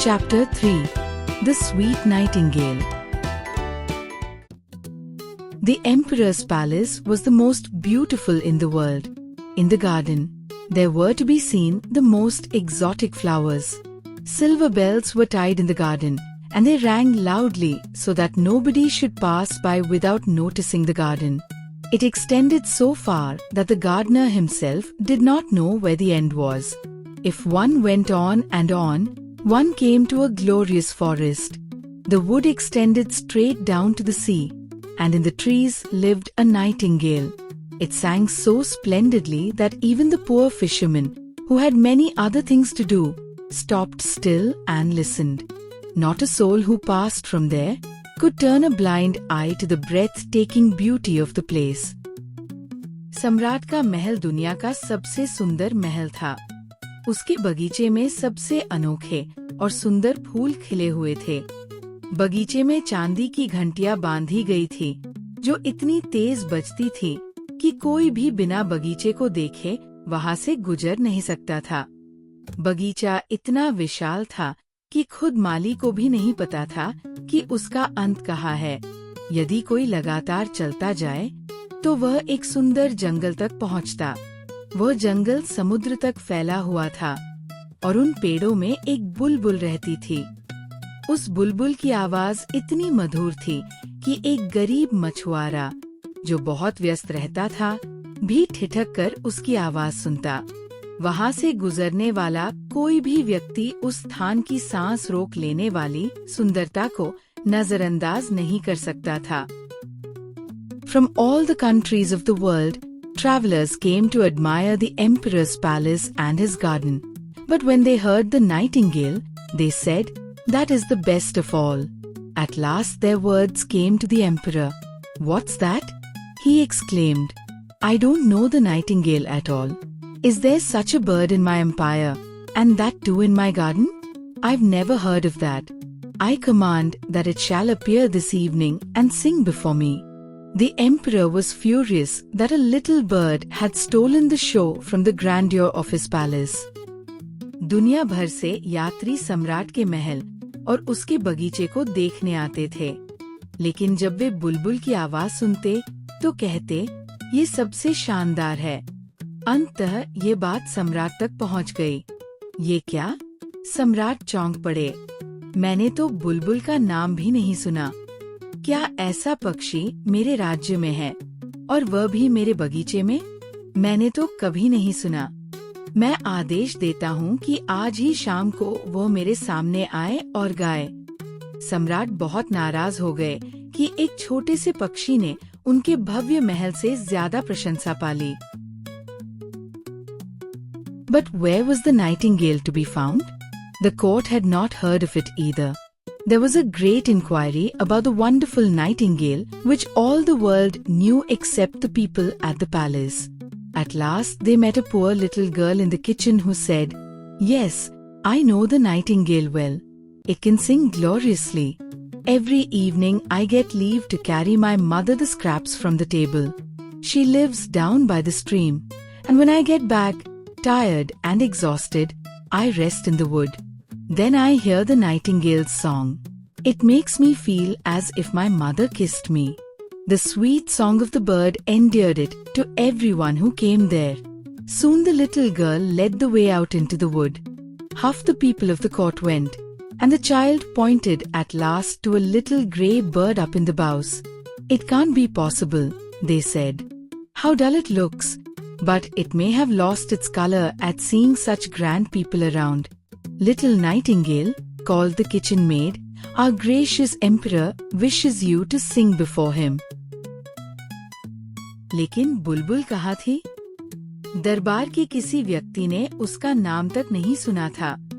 Chapter 3 The Sweet Nightingale. The emperor's palace was the most beautiful in the world. In the garden, there were to be seen the most exotic flowers. Silver bells were tied in the garden, and they rang loudly so that nobody should pass by without noticing the garden. It extended so far that the gardener himself did not know where the end was. If one went on and on, one came to a glorious forest. The wood extended straight down to the sea, and in the trees lived a nightingale. It sang so splendidly that even the poor fisherman, who had many other things to do, stopped still and listened. Not a soul who passed from there could turn a blind eye to the breathtaking beauty of the place. सम्राट का महल दुनिया का सबसे सुंदर महल था। उसके बगीचे में सबसे अनोखे और सुंदर फूल खिले हुए थे। बगीचे में चांदी की घंटियां बांधी गई थी, जो इतनी तेज बजती थी कि कोई भी बिना बगीचे को देखे वहां से गुजर नहीं सकता था। बगीचा इतना विशाल था कि खुद माली को भी नहीं पता था कि उसका अंत कहाँ है। यदि कोई लगातार चलता जाए तो वह एक सुंदर जंगल तक पहुंचता। वह जंगल समुद्र तक फैला हुआ था और उन पेड़ों में एक बुलबुल रहती थी। उस बुलबुल की आवाज इतनी मधुर थी कि एक गरीब मछुआरा, जो बहुत व्यस्त रहता था, भी ठिठक कर उसकी आवाज सुनता। वहां से गुजरने वाला कोई भी व्यक्ति उस स्थान की सांस रोक लेने वाली सुंदरता को नजरअंदाज नहीं कर सकता था। From all the countries of the world, travelers came to admire the emperor's palace and his garden. But when they heard the nightingale, they said, "That is the best of all." At last their words came to the emperor. "What's that?" he exclaimed. "I don't know the nightingale at all. Is there such a bird in my empire, and that too in my garden? I've never heard of that. I command that it shall appear this evening and sing before me." The emperor was furious that a little bird had stolen the show from the grandeur of his palace. दुनिया भर से यात्री सम्राट के महल और उसके बगीचे को देखने आते थे, लेकिन जब वे बुलबुल की आवाज सुनते तो कहते, ये सबसे शानदार है। अंततः ये बात सम्राट तक पहुंच गई। ये क्या? सम्राट चौंक पड़े। मैंने तो बुलबुल का नाम भी नहीं सुना। क्या ऐसा पक्षी मेरे राज्य में है, और वह भी मेरे बगीचे में? मैंने तो कभी नहीं सुना। मैं आदेश देता हूँ कि आज ही शाम को वो मेरे सामने आए और गाए। सम्राट बहुत नाराज हो गए कि एक छोटे से पक्षी ने उनके भव्य महल से ज्यादा प्रशंसा पाली। But where was the nightingale to be found? The court had not heard of it either. There was a great inquiry about the wonderful nightingale which all the world knew except the people at the palace. At last they met a poor little girl in the kitchen who said, "Yes, I know the nightingale well. It can sing gloriously. Every evening I get leave to carry my mother the scraps from the table. She lives down by the stream, and when I get back, tired and exhausted, I rest in the wood. Then I hear the nightingale's song. It makes me feel as if my mother kissed me." The sweet song of the bird endeared it to everyone who came there. Soon the little girl led the way out into the wood. Half the people of the court went, and the child pointed at last to a little grey bird up in the boughs. "It can't be possible," they said. "How dull it looks, but it may have lost its color at seeing such grand people around. Little nightingale," called the kitchen maid, "our gracious emperor wishes you to sing before him." लेकिन बुलबुल कहाँ थी? दरबार के किसी व्यक्ति ने उसका नाम तक नहीं सुना था।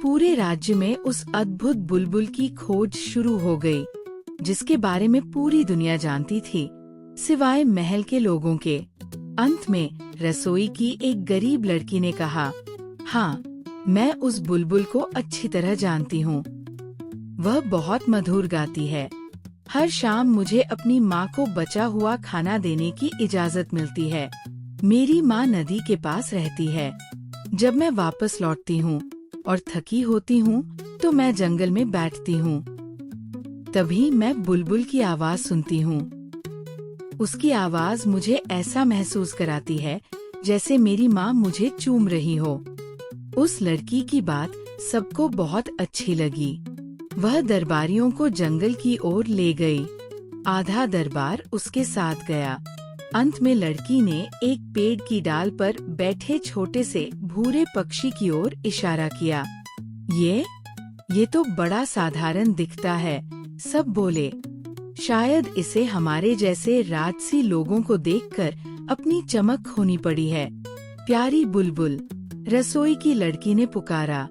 पूरे राज्य में उस अद्भुत बुलबुल की खोज शुरू हो गई, जिसके बारे में पूरी दुनिया जानती थी, सिवाय महल के लोगों के। अंत में रसोई की एक गरीब लड़की ने कहा, "हाँ, मैं उस बुलबुल को अच्छी तरह जानती हूँ। वह बहुत मधुर गाती है। हर शाम मुझे अपनी माँ को बचा हुआ खाना देने की इजाजत मिलती है। मेरी माँ नदी के पास रहती है। जब मैं वापस लौटती हूँ और थकी होती हूँ तो मैं जंगल में बैठती हूँ। तभी मैं बुलबुल की आवाज सुनती हूँ। उसकी आवाज मुझे ऐसा महसूस कराती है जैसे मेरी माँ मुझे चूम रही हो। उस लड़की की बात सबको बहुत अच्छी लगी। वह दरबारियों को जंगल की ओर ले गई। आधा दरबार उसके साथ गया। अंत में लड़की ने एक पेड़ की डाल पर बैठे छोटे से भूरे पक्षी की ओर इशारा किया। ये तो बड़ा साधारण दिखता है, सब बोले। शायद इसे हमारे जैसे राजसी लोगों को देखकर अपनी चमक खोनी पड़ी है। प्यारी बुलबुल, रसोई की लड़की ने पुकारा,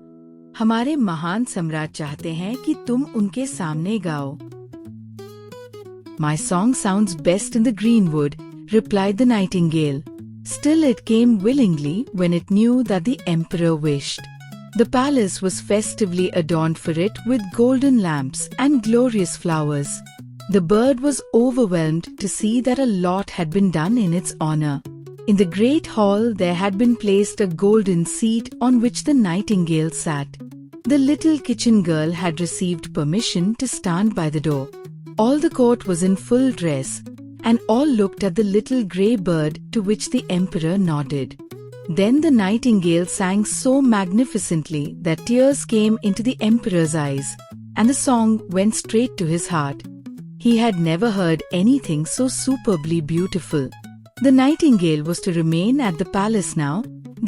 हमारे महान सम्राट चाहते हैं कि तुम उनके सामने गाओ। My song sounds best in the greenwood, replied the nightingale. Still it came willingly when it knew that the emperor wished. The palace was festively adorned for it with golden lamps and glorious flowers. The bird was overwhelmed to see that a lot had been done in its honor. In the great hall there had been placed a golden seat on which the nightingale sat. The little kitchen girl had received permission to stand by the door. All the court was in full dress, and all looked at the little grey bird to which the emperor nodded. Then the nightingale sang so magnificently that tears came into the emperor's eyes, and the song went straight to his heart. He had never heard anything so superbly beautiful. The nightingale was to remain at the palace now.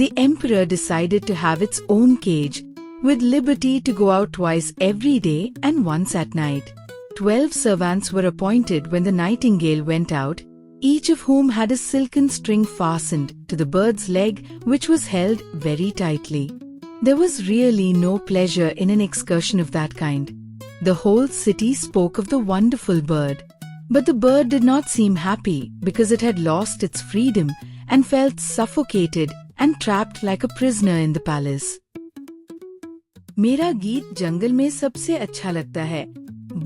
The emperor decided to have its own cage, with liberty to go out twice every day and once at night. 12 servants were appointed when the nightingale went out, each of whom had a silken string fastened to the bird's leg, which was held very tightly. There was really no pleasure in an excursion of that kind. The whole city spoke of the wonderful bird. But the bird did not seem happy because it had lost its freedom and felt suffocated and trapped like a prisoner in the palace. मेरा गीत जंगल में सबसे अच्छा लगता है,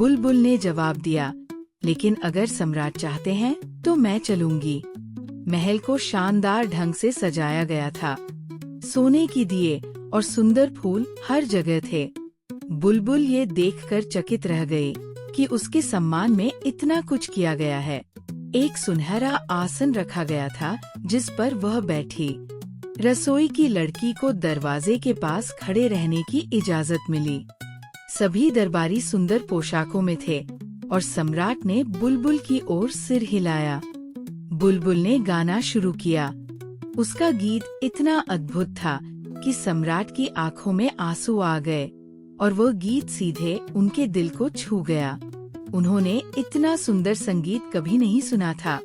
बुलबुल ने जवाब दिया। लेकिन अगर सम्राट चाहते हैं तो मैं चलूंगी। महल को शानदार ढंग से सजाया गया था। सोने की दिए और सुंदर फूल हर जगह थे। बुलबुल ये देखकर चकित रह गई कि उसके सम्मान में इतना कुछ किया गया है। एक सुनहरा आसन रखा गया था जिस पर वह बैठी। रसोई की लड़की को दरवाजे के पास खड़े रहने की इजाजत मिली। सभी दरबारी सुंदर पोशाकों में थे और सम्राट ने बुलबुल की ओर सिर हिलाया। बुलबुल ने गाना शुरू किया। उसका गीत इतना अद्भुत था कि सम्राट की आंखों में आंसू आ गए और वो गीत सीधे उनके दिल को छू गया। उन्होंने इतना सुंदर संगीत कभी नहीं सुना था।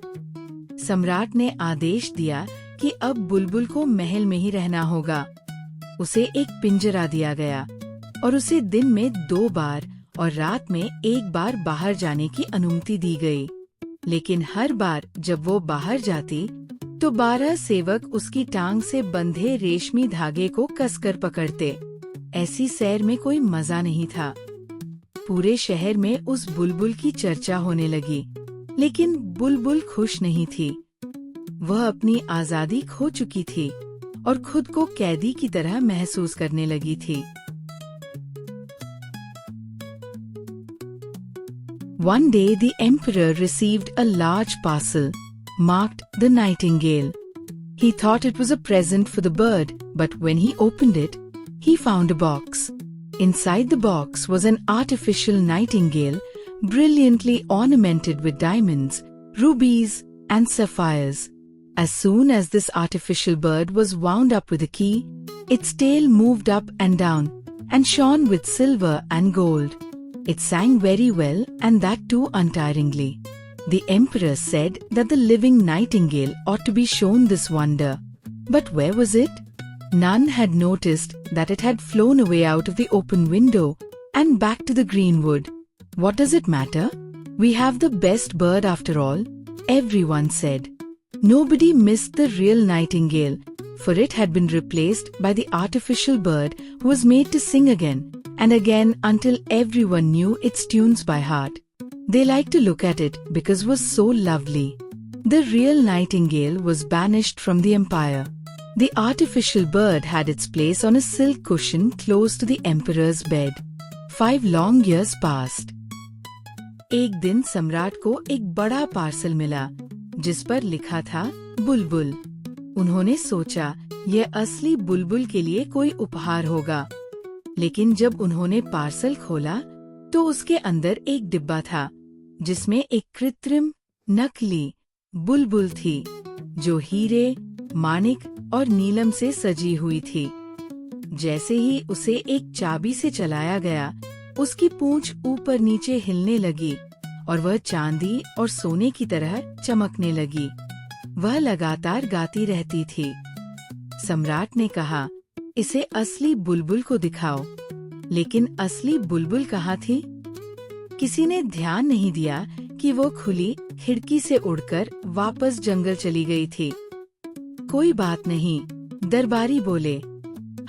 सम्राट ने आदेश दिया कि अब बुलबुल को महल में ही रहना होगा। उसे एक पिंजरा दिया गया और उसे दिन में 2 बार और रात में 1 बार बाहर जाने की अनुमति दी गई। लेकिन हर बार जब वो बाहर जाती तो 12 सेवक उसकी टांग से बंधे रेशमी धागे को कसकर पकड़ते। ऐसी सैर में कोई मजा नहीं था। पूरे शहर में उस बुलबुल की चर्चा होने लगी, लेकिन बुलबुल खुश नहीं थी। वह अपनी आजादी खो चुकी थी और खुद को कैदी की तरह महसूस करने लगी थी। One day the emperor received a large parcel marked the Nightingale. He thought it was a present for the bird, but when he opened it, he found a box. Inside the box was an artificial nightingale, brilliantly ornamented with diamonds, rubies, and sapphires. As soon as this artificial bird was wound up with a key, its tail moved up and down, and shone with silver and gold. It sang very well, and that too untiringly. The emperor said that the living nightingale ought to be shown this wonder. But where was it? None had noticed that it had flown away out of the open window and back to the greenwood. What does it matter? We have the best bird after all, everyone said. Nobody missed the real nightingale, for it had been replaced by the artificial bird who was made to sing again and again until everyone knew its tunes by heart. They liked to look at it because it was so lovely. The real nightingale was banished from the empire. The artificial bird had its place on a silk cushion close to the emperor's bed. 5 long years passed. एक दिन सम्राट को एक बड़ा parcel मिला जिस पर लिखा था बुलबुल। उन्होंने सोचा यह असली बुलबुल के लिए कोई उपहार होगा, लेकिन जब उन्होंने पार्सल खोला तो उसके अंदर एक डिब्बा था जिसमें एक कृत्रिम नकली बुलबुल थी जो हीरे, माणिक और नीलम से सजी हुई थी। जैसे ही उसे एक चाबी से चलाया गया, उसकी पूंछ ऊपर नीचे हिलने लगी और वह चांदी और सोने की तरह चमकने लगी। वह लगातार गाती रहती थी। सम्राट ने कहा, इसे असली बुलबुल को दिखाओ। लेकिन असली बुलबुल कहाँ थी? किसी ने ध्यान नहीं दिया कि वो खुली खिड़की से उड़कर वापस जंगल चली गई थी। कोई बात नहीं, दरबारी बोले,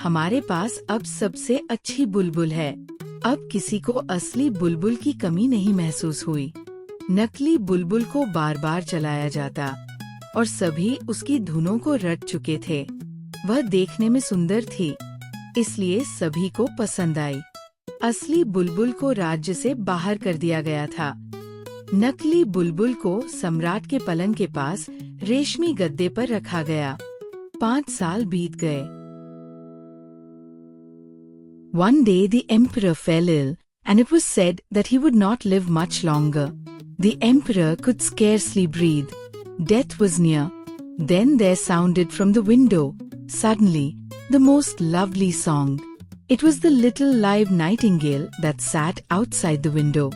हमारे पास अब सबसे अच्छी बुलबुल है। अब किसी को असली बुलबुल की कमी नहीं महसूस हुई। नकली बुलबुल को बार बार चलाया जाता और सभी उसकी धुनों को रट चुके थे। वह देखने में सुंदर थी, इसलिए सभी को पसंद आई। असली बुलबुल को राज्य से बाहर कर दिया गया था। नकली बुलबुल को सम्राट के पलंग के पास रेशमी गद्दे पर रखा गया। 5 साल बीत गए। One day the emperor fell ill, and it was said that he would not live much longer. The emperor could scarcely breathe. Death was near. Then there sounded from the window, suddenly, the most lovely song. It was the little live nightingale that sat outside the window.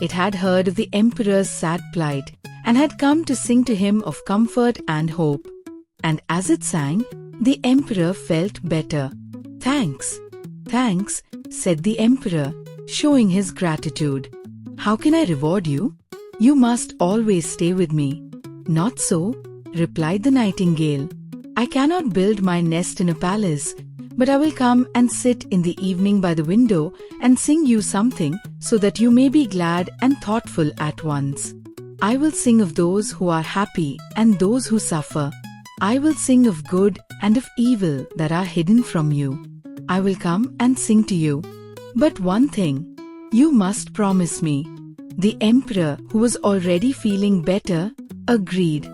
It had heard of the emperor's sad plight, and had come to sing to him of comfort and hope. And as it sang, the emperor felt better. Thanks. Thanks, said the emperor, showing his gratitude. How can I reward you? You must always stay with me. Not so, replied the nightingale. I cannot build my nest in a palace, but I will come and sit in the evening by the window and sing you something so that you may be glad and thoughtful at once. I will sing of those who are happy and those who suffer. I will sing of good and of evil that are hidden from you. I will come and sing to you. But one thing, you must promise me. The emperor, who was already feeling better, agreed.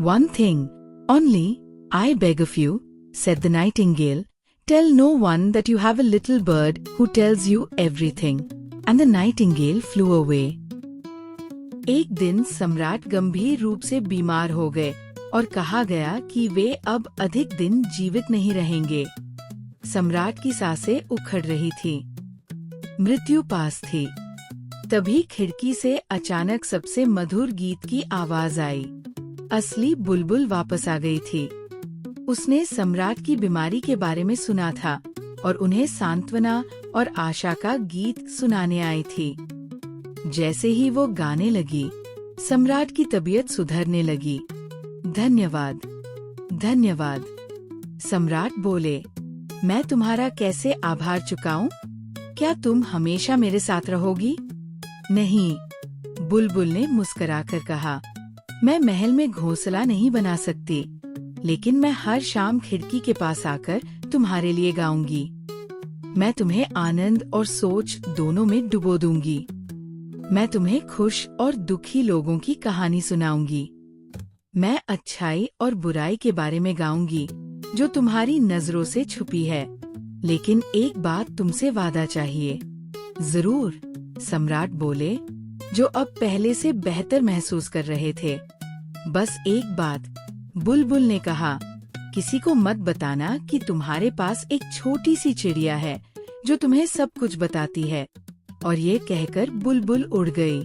One thing, only, I beg of you, said the nightingale. Tell no one that you have a little bird who tells you everything. And the nightingale flew away. एक दिन सम्राट गंभीर रूप से बीमार हो गए और कहा गया कि वे अब अधिक दिन जीवित नहीं रहेंगे। सम्राट की सांसें उखड़ रही थी। मृत्यु पास थी। तभी खिड़की से अचानक सबसे मधुर गीत की आवाज आई। असली बुलबुल वापस आ गई थी। उसने सम्राट की बीमारी के बारे में सुना था और उन्हें सांत्वना और आशा का गीत सुनाने आई थी। जैसे ही वो गाने लगी, सम्राट की तबीयत सुधरने लगी। धन्यवाद, धन्यवाद। सम्राट बोले, मैं तुम्हारा कैसे आभार चुकाऊं? क्या तुम हमेशा मेरे साथ रहोगी? नहीं, बुलबुल ने मुस्कुराकर कहा, मैं महल में घोंसला नहीं बना सकती, लेकिन मैं हर शाम खिड़की के पास आकर तुम्हारे लिए गाऊंगी। मैं तुम्हें आनंद और सोच दोनों में डुबो दूंगी। मैं तुम्हें खुश और दुखी लोगों की कहानी सुनाऊंगी। मैं अच्छाई और बुराई के बारे में गाऊंगी जो तुम्हारी नजरों से छुपी है। लेकिन एक बात तुमसे वादा चाहिए। जरूर, सम्राट बोले, जो अब पहले से बेहतर महसूस कर रहे थे। बस एक बात, बुलबुल ने कहा, किसी को मत बताना कि तुम्हारे पास एक छोटी सी चिड़िया है जो तुम्हें सब कुछ बताती है। और ये कहकर बुलबुल उड़ गई।